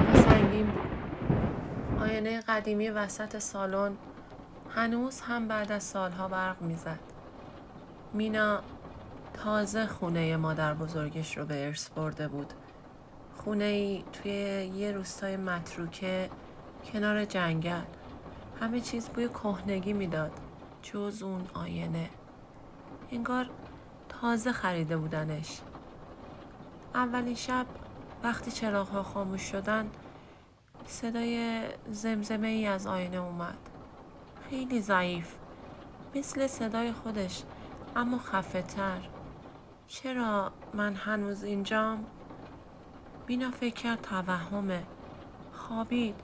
اتاق سنگین بود. آینه قدیمی وسط سالن هنوز هم بعد از سالها برق میزد. مینا تازه خونه مادر بزرگش رو به ارث برده بود. خونه‌ای توی یه روستای متروکه کنار جنگل. همه چیز بوی کهنگی میداد جز اون آینه. انگار تازه خریده بودنش. اولین شب وقتی چراغ‌ها خاموش شدن صدای زمزمه ای از آینه اومد. خیلی ضعیف، مثل صدای خودش اما خفه تر. چرا من هنوز اینجام؟ مینا فکر کرد توهمه. خوابید.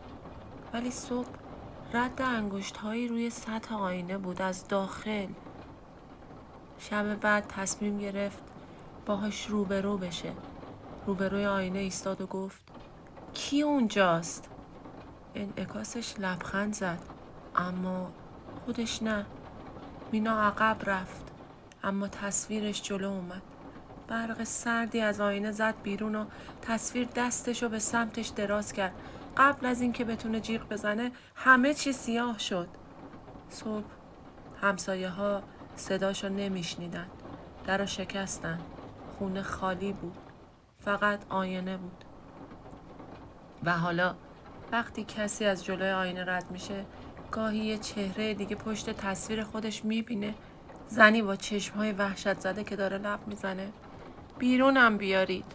ولی صبح رد انگشت‌هایی روی سطح آینه بود از داخل. شب بعد تصمیم گرفت باهاش روبرو بشه. روبروی آینه ایستاد و گفت کی اونجاست؟ انعکاسش لبخند زد اما خودش نه. مینا عقب رفت اما تصویرش جلو اومد. برق سردی از آینه زد بیرون و تصویر دستشو به سمتش دراز کرد. قبل از اینکه بتونه جیغ بزنه همه چی سیاه شد. صبح همسایه ها صداشو نمیشنیدن. درو شکستن. خونه خالی بود. فقط آینه بود. و حالا وقتی کسی از جلوی آینه رد میشه گاهی یه چهره دیگه پشت تصویر خودش میبینه. زنی با چشمهای وحشت زده که داره لب میزنه بیرونم بیارید.